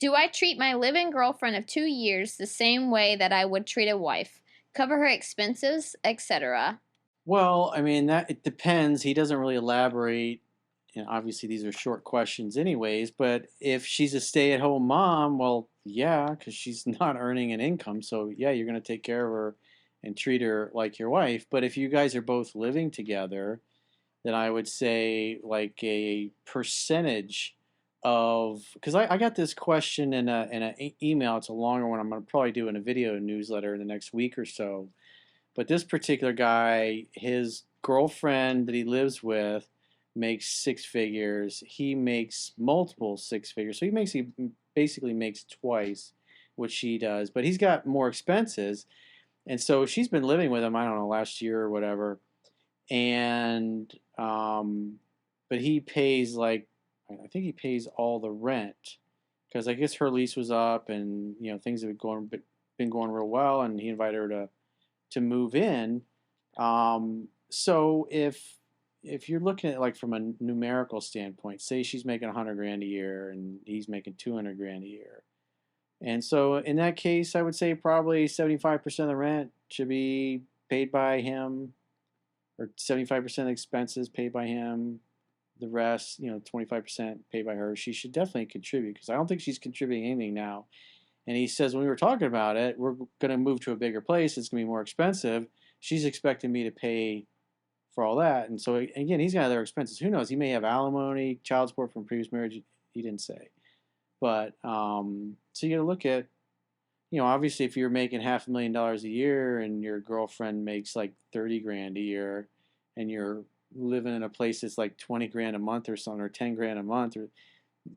Do I treat my live-in girlfriend of 2 years the same way that I would treat a wife? Cover her expenses, etc. Well, I mean, that it depends. He doesn't really elaborate. And obviously, these are short questions, anyways. But if she's a stay-at-home mom, well, yeah, because she's not earning an income. So, yeah, you're going to take care of her and treat her like your wife. But if you guys are both living together, then I would say like a percentage of, because I got this question in a email. It's a longer one. I'm going to probably do in a video newsletter in the next week or so. But this particular guy, his girlfriend that he lives with makes six figures. He makes multiple six figures. So he basically makes twice what she does. But he's got more expenses. And so she's been living with him, I don't know, last year or whatever. And but he pays like, I think he pays all the rent because I guess her lease was up and things have been going real well, and he invited her to move in. So if you're looking at it like from a numerical standpoint, say she's making 100 grand a year and he's making 200 grand a year. And so in that case, I would say probably 75% of the rent should be paid by him, or 75% of expenses paid by him. The rest, 25% paid by her. She should definitely contribute because I don't think she's contributing anything now. And he says, when we were talking about it, we're going to move to a bigger place. It's going to be more expensive. She's expecting me to pay for all that. And so, again, he's got other expenses. Who knows? He may have alimony, child support from previous marriage. He didn't say. But so you got to look at, obviously if you're making $500,000 a year and your girlfriend makes like 30 grand a year and you're living in a place that's like 20 grand a month or something, or 10 grand a month, or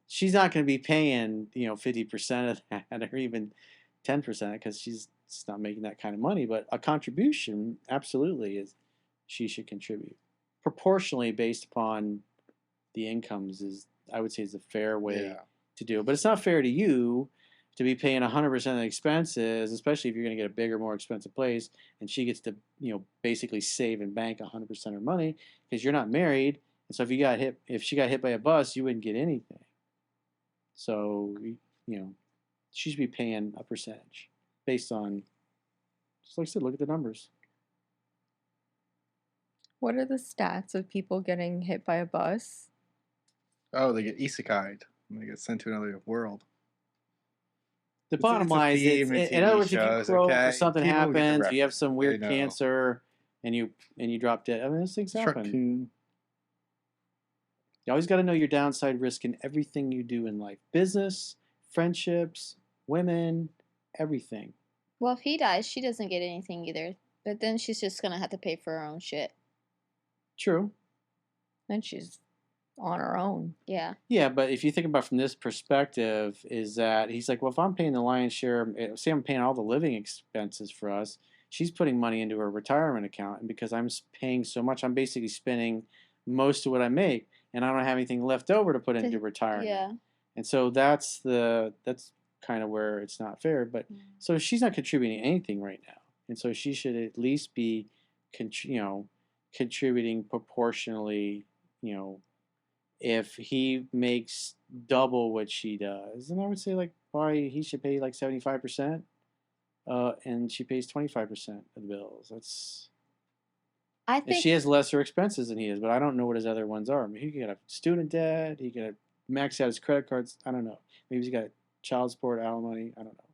she's not going to be paying 50% of that or even 10% because she's not making that kind of money. But a contribution absolutely is, she should contribute proportionally based upon the incomes, is I would say is a fair way to do it. But it's not fair to you to be paying 100% of the expenses, especially if you're going to get a bigger, more expensive place, and she gets to basically save and bank 100% of her money because you're not married. And so if she got hit by a bus, you wouldn't get anything. So she should be paying a percentage based on, just like I said, look at the numbers. What are the stats of people getting hit by a bus? Oh, they get isekai'd. They get sent to another world. The bottom line is, in other words, if you croak or something happens, you have some weird cancer, and you drop dead. I mean, those things happen. You always got to know your downside risk in everything you do in life: business, friendships, women, everything. Well, if he dies, she doesn't get anything either. But then she's just gonna have to pay for her own shit. True. And she's on her own. Yeah. Yeah, but if you think about it from this perspective, is that he's like, well, if I'm paying the lion's share, say I'm paying all the living expenses for us, she's putting money into her retirement account, and because I'm paying so much, I'm basically spending most of what I make, and I don't have anything left over to put into retirement. Yeah. And so that's kind of where it's not fair. But so she's not contributing anything right now, and so she should at least be, contributing proportionally. If he makes double what she does, then I would say like probably he should pay like 75%, and she pays 25% of the bills. I think and she has lesser expenses than he is, but I don't know what his other ones are. I mean, he could have student debt. He could have maxed out his credit cards. I don't know. Maybe he's got child support, alimony. I don't know.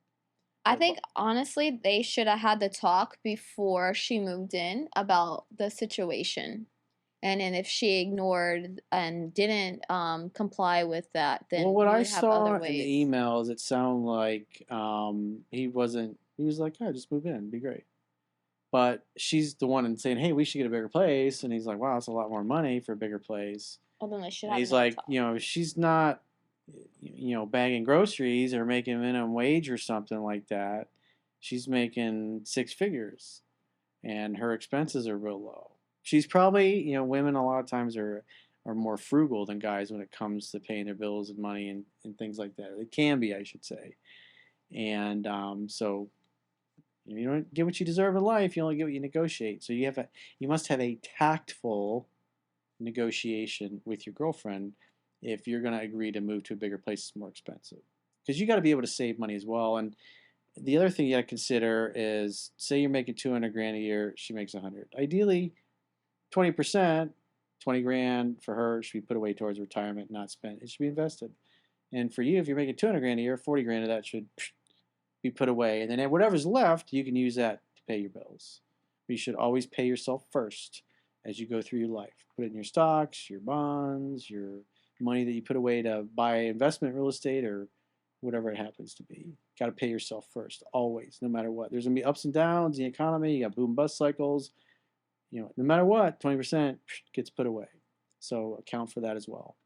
I think honestly they should have had the talk before she moved in about the situation. And then if she ignored and didn't comply with that, then what I have saw other in ways. the emails, it sounded like he was like, oh, just move in, it'd be great. But she's the one saying, hey, we should get a bigger place. And he's like, wow, that's a lot more money for a bigger place. Well, then they should and have he's another like, talk. She's not, bagging groceries or making minimum wage or something like that. She's making six figures, and her expenses are real low. She's probably, women a lot of times are more frugal than guys when it comes to paying their bills and money and things like that. It can be, I should say. And so you don't get what you deserve in life. You only get what you negotiate. So you must have a tactful negotiation with your girlfriend if you're going to agree to move to a bigger place that's more expensive. because you got to be able to save money as well. And the other thing you got to consider is, say you're making 200 grand a year, she makes 100. Ideally, 20%, 20 grand for her should be put away towards retirement, not spent. It should be invested. And for you, if you're making 200 grand a year, 40 grand of that should be put away. And then whatever's left, you can use that to pay your bills. But you should always pay yourself first as you go through your life. Put it in your stocks, your bonds, your money that you put away to buy investment real estate or whatever it happens to be. Got to pay yourself first, always, no matter what. There's going to be ups and downs in the economy. You got boom bust cycles. No matter what, 20% gets put away. So account for that as well.